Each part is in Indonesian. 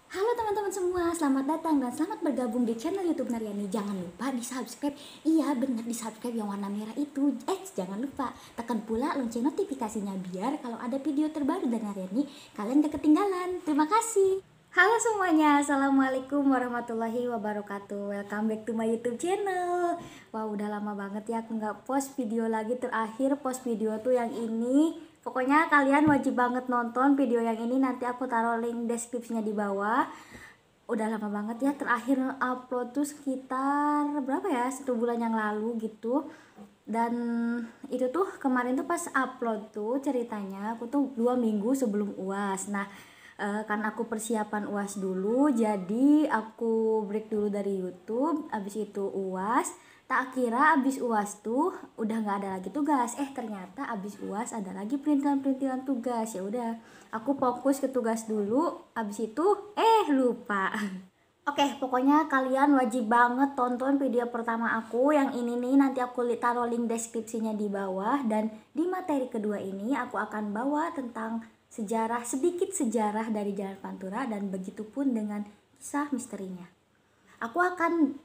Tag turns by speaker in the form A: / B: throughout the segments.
A: Halo teman-teman semua, selamat datang dan selamat bergabung di channel YouTube Naryani. Jangan lupa di subscribe, iya benar di subscribe yang warna merah itu. Jangan lupa tekan pula lonceng notifikasinya biar kalau ada video terbaru dari Naryani kalian gak ketinggalan. Terima kasih. Halo semuanya, assalamualaikum warahmatullahi wabarakatuh. Welcome back to my YouTube channel. Wow, udah lama banget ya aku nggak post video lagi. Terakhir post video tuh yang ini. Pokoknya kalian wajib banget nonton video yang ini, nanti aku taruh link deskripsinya di bawah. Udah lama banget ya, terakhir upload tuh sekitar berapa ya, 1 bulan yang lalu gitu. Dan itu tuh kemarin tuh pas upload tuh ceritanya aku tuh 2 minggu sebelum UAS. Nah karena aku persiapan UAS dulu, jadi aku break dulu dari YouTube. Abis itu UAS, tak kira abis UAS tuh udah nggak ada lagi tugas. Ternyata abis UAS ada lagi perintilan tugas. Ya udah, aku fokus ke tugas dulu. Abis itu lupa. Oke, pokoknya kalian wajib banget tonton video pertama aku yang ini nih, nanti aku taruh link deskripsinya di bawah. Dan di materi kedua ini aku akan bawa tentang sedikit sejarah dari Jalan Pantura, dan begitupun dengan kisah misterinya. Aku akan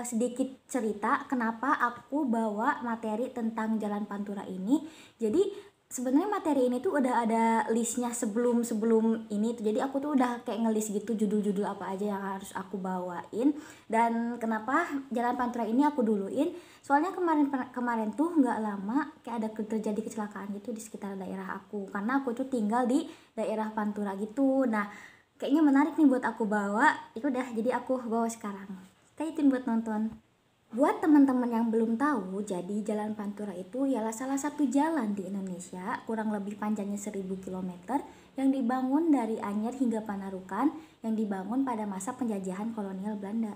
A: sedikit cerita kenapa aku bawa materi tentang Jalan Pantura ini. Jadi sebenarnya materi ini tuh udah ada listnya sebelum ini tuh. Jadi aku tuh udah kayak ngelis gitu judul-judul apa aja yang harus aku bawain. Dan kenapa Jalan Pantura ini aku duluin? Soalnya kemarin tuh nggak lama kayak ada terjadi kecelakaan gitu di sekitar daerah aku. Karena aku tuh tinggal di daerah Pantura gitu. Nah, kayaknya menarik nih buat aku bawa. Ya udah, jadi aku bawa sekarang. Stay tune buat nonton. Buat teman-teman yang belum tahu, jadi Jalan Pantura itu ialah salah satu jalan di Indonesia kurang lebih panjangnya 1000 km yang dibangun dari Anyer hingga Panarukan, yang dibangun pada masa penjajahan kolonial Belanda.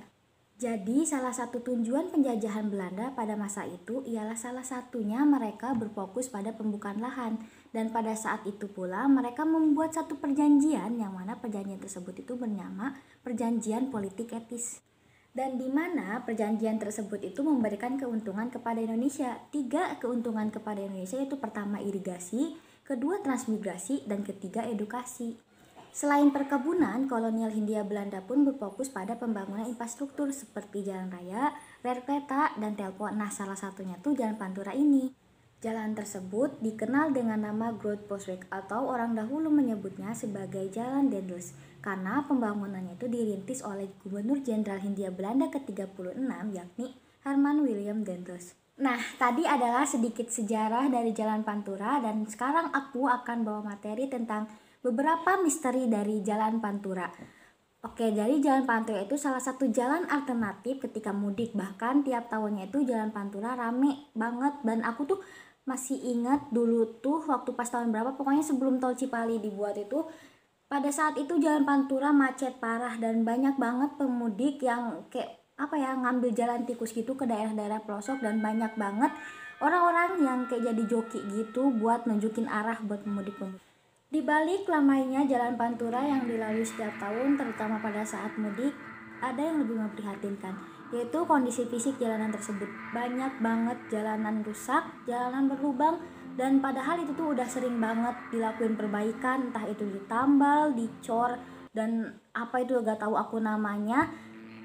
A: Jadi salah satu tujuan penjajahan Belanda pada masa itu ialah salah satunya mereka berfokus pada pembukaan lahan, dan pada saat itu pula mereka membuat satu perjanjian yang mana perjanjian tersebut itu bernama Perjanjian Politik Etis. Dan di mana perjanjian tersebut itu memberikan keuntungan kepada Indonesia. 3 keuntungan kepada Indonesia, yaitu pertama irigasi, kedua transmigrasi, dan ketiga edukasi. Selain perkebunan, kolonial Hindia Belanda pun berfokus pada pembangunan infrastruktur seperti jalan raya, rel kereta, dan telepon. Nah, salah satunya tuh Jalan Pantura ini. Jalan tersebut dikenal dengan nama Groot Postweg atau orang dahulu menyebutnya sebagai Jalan Daendels karena pembangunannya itu dirintis oleh Gubernur Jenderal Hindia Belanda ke-36 yakni Herman Willem Daendels. Nah, tadi adalah sedikit sejarah dari Jalan Pantura, dan sekarang aku akan bawa materi tentang beberapa misteri dari Jalan Pantura. Oke, jadi Jalan Pantura itu salah satu jalan alternatif ketika mudik. Bahkan tiap tahunnya itu Jalan Pantura rame banget, dan aku tuh masih ingat dulu tuh waktu pas tahun berapa, pokoknya sebelum tol Cipali dibuat itu, pada saat itu Jalan Pantura macet parah dan banyak banget pemudik yang kayak ngambil jalan tikus gitu ke daerah-daerah pelosok, dan banyak banget orang-orang yang kayak jadi joki gitu buat nunjukin arah buat pemudik-pemudik. Di balik lamanya Jalan Pantura yang dilalui setiap tahun, terutama pada saat mudik, ada yang lebih memprihatinkan, yaitu kondisi fisik jalanan tersebut. Banyak banget jalanan rusak, jalanan berlubang, dan padahal itu tuh udah sering banget dilakuin perbaikan, entah itu ditambal, dicor, dan apa itu gak tahu aku namanya,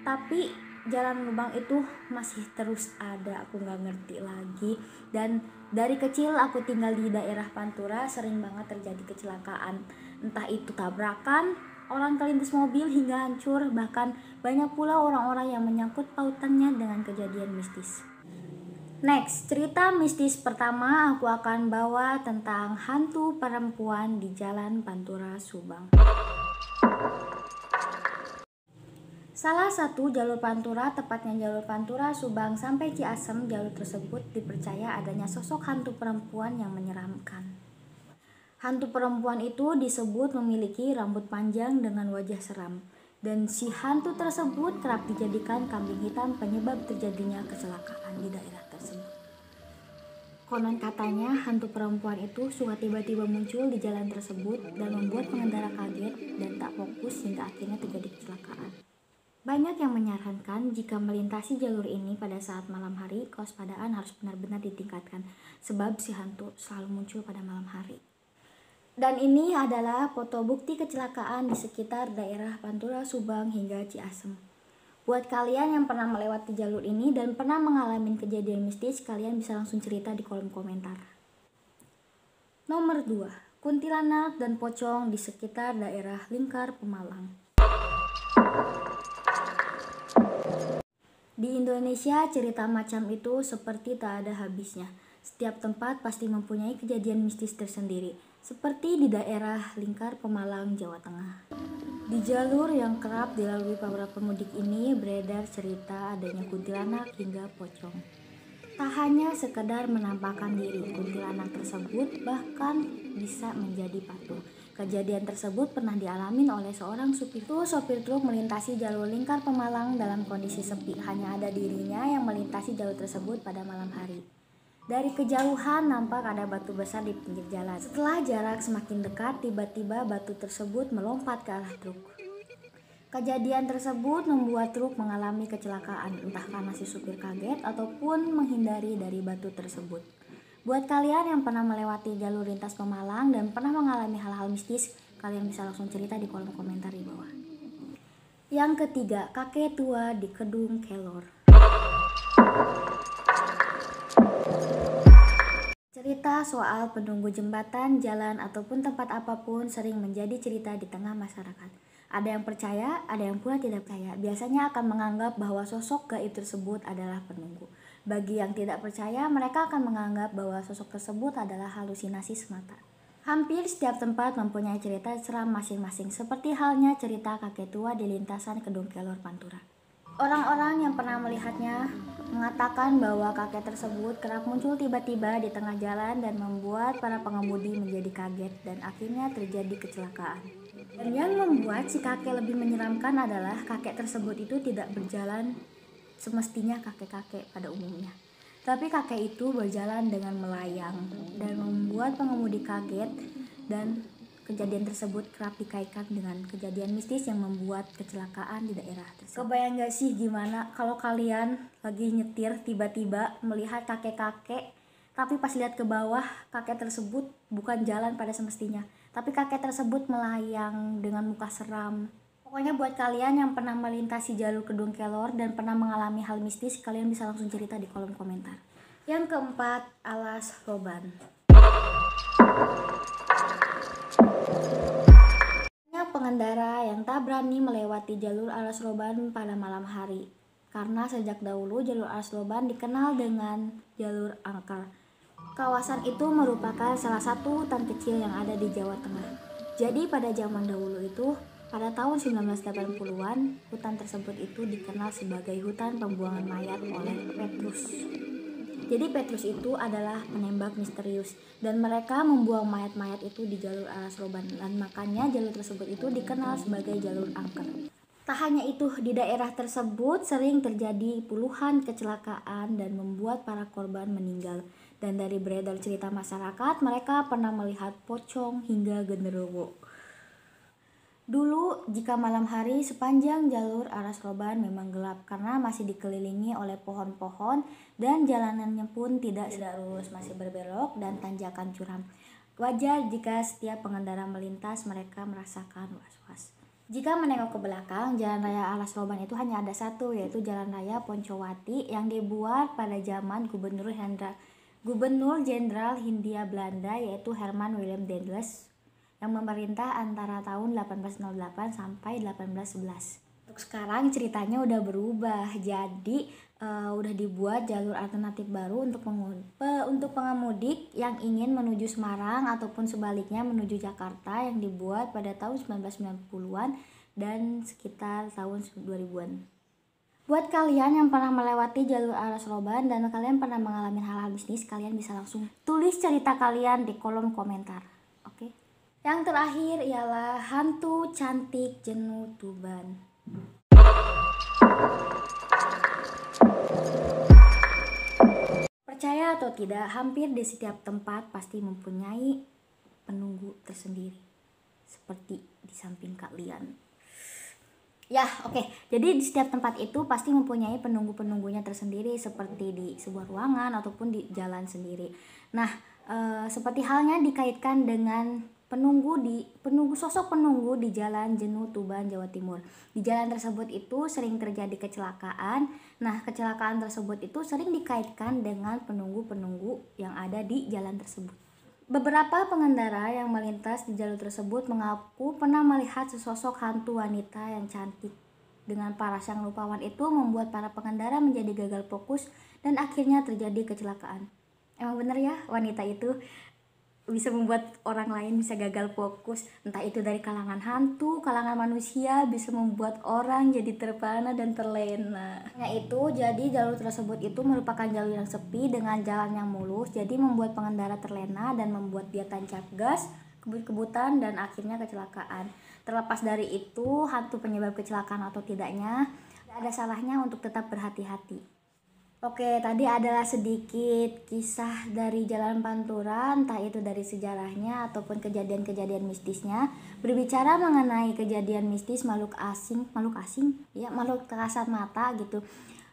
A: tapi jalan lubang itu masih terus ada, aku nggak ngerti lagi. Dan dari kecil aku tinggal di daerah Pantura, sering banget terjadi kecelakaan, entah itu tabrakan, orang kelindes mobil hingga hancur, bahkan banyak pula orang-orang yang menyangkut pautannya dengan kejadian mistis. Next, cerita mistis pertama aku akan bawa tentang hantu perempuan di Jalan Pantura Subang. Salah satu jalur Pantura, tepatnya jalur Pantura Subang sampai Ciasem, jalur tersebut dipercaya adanya sosok hantu perempuan yang menyeramkan. Hantu perempuan itu disebut memiliki rambut panjang dengan wajah seram, dan si hantu tersebut kerap dijadikan kambing hitam penyebab terjadinya kecelakaan di daerah tersebut. Konon katanya hantu perempuan itu suka tiba-tiba muncul di jalan tersebut dan membuat pengendara kaget dan tak fokus hingga akhirnya terjadi kecelakaan. Banyak yang menyarankan jika melintasi jalur ini pada saat malam hari, kewaspadaan harus benar-benar ditingkatkan sebab si hantu selalu muncul pada malam hari. Dan ini adalah foto bukti kecelakaan di sekitar daerah Pantura, Subang hingga Ciasem. Buat kalian yang pernah melewati jalur ini dan pernah mengalami kejadian mistis, kalian bisa langsung cerita di kolom komentar. Nomor 2, kuntilanak dan pocong di sekitar daerah Lingkar Pemalang. Di Indonesia, cerita macam itu seperti tak ada habisnya. Setiap tempat pasti mempunyai kejadian mistis tersendiri, seperti di daerah Lingkar Pemalang, Jawa Tengah. Di jalur yang kerap dilalui para pemudik ini beredar cerita adanya kuntilanak hingga pocong. Tak hanya sekedar menampakkan diri, kuntilanak tersebut bahkan bisa menjadi patung. Kejadian tersebut pernah dialami oleh seorang sopir truk melintasi jalur Lingkar Pemalang dalam kondisi sepi. Hanya ada dirinya yang melintasi jalur tersebut pada malam hari. Dari kejauhan nampak ada batu besar di pinggir jalan. Setelah jarak semakin dekat, tiba-tiba batu tersebut melompat ke arah truk. Kejadian tersebut membuat truk mengalami kecelakaan, entah karena si supir kaget ataupun menghindari dari batu tersebut. Buat kalian yang pernah melewati jalur lintas Pemalang dan pernah mengalami hal-hal mistis, kalian bisa langsung cerita di kolom komentar di bawah. Yang ketiga, kakek tua di Kedung Kelor. Cerita soal penunggu jembatan, jalan, ataupun tempat apapun sering menjadi cerita di tengah masyarakat. Ada yang percaya, ada yang pula tidak percaya. Biasanya akan menganggap bahwa sosok gaib tersebut adalah penunggu. Bagi yang tidak percaya, mereka akan menganggap bahwa sosok tersebut adalah halusinasi semata. Hampir setiap tempat mempunyai cerita seram masing-masing, seperti halnya cerita kakek tua di lintasan Kedung Kelor, Pantura. Orang-orang yang pernah melihatnya mengatakan bahwa kakek tersebut kerap muncul tiba-tiba di tengah jalan dan membuat para pengemudi menjadi kaget dan akhirnya terjadi kecelakaan. Dan yang membuat si kakek lebih menyeramkan adalah kakek tersebut itu tidak berjalan semestinya kakek-kakek pada umumnya. Tapi kakek itu berjalan dengan melayang dan membuat pengemudi kaget, dan kejadian tersebut kerap dikaitkan dengan kejadian mistis yang membuat kecelakaan di daerah tersebut. Kebayang gak sih gimana kalau kalian lagi nyetir tiba-tiba melihat kakek-kakek, tapi pas lihat ke bawah kakek tersebut bukan jalan pada semestinya, tapi kakek tersebut melayang dengan muka seram. Pokoknya buat kalian yang pernah melintasi jalur Kedung Kelor dan pernah mengalami hal mistis, kalian bisa langsung cerita di kolom komentar. Yang keempat, Alas Roban. Pengendara yang tak berani melewati jalur Alas Roban pada malam hari, karena sejak dahulu jalur Alas Roban dikenal dengan jalur angker. Kawasan itu merupakan salah satu hutan kecil yang ada di Jawa Tengah. Jadi pada zaman dahulu itu, pada tahun 1980-an, hutan tersebut itu dikenal sebagai hutan pembuangan mayat oleh Petrus. Jadi Petrus itu adalah penembak misterius, dan mereka membuang mayat-mayat itu di jalur Alas Roban, dan makanya jalur tersebut itu dikenal sebagai jalur angker. Tak hanya itu, di daerah tersebut sering terjadi puluhan kecelakaan dan membuat para korban meninggal. Dan dari beredar cerita masyarakat, mereka pernah melihat pocong hingga genderuwo. Dulu, jika malam hari, sepanjang jalur Alas Roban memang gelap karena masih dikelilingi oleh pohon-pohon dan jalanannya pun tidak lurus, masih berbelok dan tanjakan curam. Wajar jika setiap pengendara melintas mereka merasakan was-was. Jika menengok ke belakang, jalan raya Alas Roban itu hanya ada satu, yaitu Jalan Raya Poncowati yang dibuat pada zaman Gubernur Jenderal Hindia Belanda, yaitu Herman Willem Daendels, yang memerintah antara tahun 1808 sampai 1811. Untuk sekarang ceritanya udah berubah, jadi udah dibuat jalur alternatif baru untuk pengemudi yang ingin menuju Semarang ataupun sebaliknya menuju Jakarta, yang dibuat pada tahun 1990-an dan sekitar tahun 2000-an. Buat kalian yang pernah melewati jalur Alas Roban dan kalian pernah mengalami hal-hal bisnis, kalian bisa langsung tulis cerita kalian di kolom komentar. Oke? Yang terakhir ialah hantu cantik jenuh Tuban. Percaya atau tidak, hampir di setiap tempat pasti mempunyai penunggu tersendiri, seperti di samping kalian. Ya, oke. Jadi di setiap tempat itu pasti mempunyai penunggu-penunggunya tersendiri, seperti di sebuah ruangan ataupun di jalan sendiri. Nah, seperti halnya dikaitkan dengan sosok penunggu di Jalan Jenuh Tuban, Jawa Timur. Di jalan tersebut itu sering terjadi kecelakaan. Nah, kecelakaan tersebut itu sering dikaitkan dengan penunggu-penunggu yang ada di jalan tersebut. Beberapa pengendara yang melintas di jalur tersebut mengaku pernah melihat sesosok hantu wanita yang cantik. Dengan paras yang rupawan itu membuat para pengendara menjadi gagal fokus dan akhirnya terjadi kecelakaan. Emang bener ya, wanita itu bisa membuat orang lain bisa gagal fokus, entah itu dari kalangan hantu, kalangan manusia, bisa membuat orang jadi terpana dan terlena. Jadi jalur tersebut itu merupakan jalur yang sepi dengan jalan yang mulus, jadi membuat pengendara terlena dan membuat dia tancap gas, kebut-kebutan, dan akhirnya kecelakaan. Terlepas dari itu, hantu penyebab kecelakaan atau tidaknya, tidak ada salahnya untuk tetap berhati-hati. Oke, tadi adalah sedikit kisah dari Jalan Pantura, entah itu dari sejarahnya ataupun kejadian-kejadian mistisnya. Berbicara mengenai kejadian mistis makhluk asing, ya, makhluk kasat mata gitu.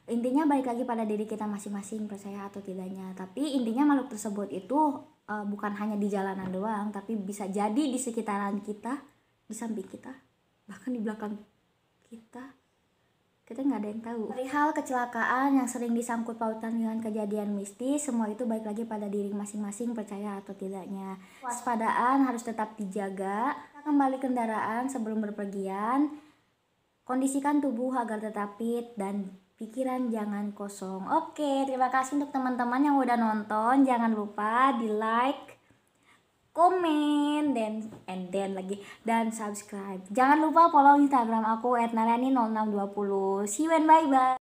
A: Intinya balik lagi pada diri kita masing-masing, percaya atau tidaknya. Tapi intinya makhluk tersebut itu bukan hanya di jalanan doang, tapi bisa jadi di sekitaran kita, di samping kita, bahkan di belakang kita nggak ada yang tahu. Perihal kecelakaan yang sering disangkut pautan dengan kejadian mistis, semua itu balik lagi pada diri masing-masing, percaya atau tidaknya. Waspadaan harus tetap dijaga. Kembali kendaraan sebelum berpergian. Kondisikan tubuh agar tetap fit dan pikiran jangan kosong. Oke, terima kasih untuk teman-teman yang udah nonton. Jangan lupa di like, komen, dan subscribe. Jangan lupa follow Instagram aku @naryani0620. See you and bye bye.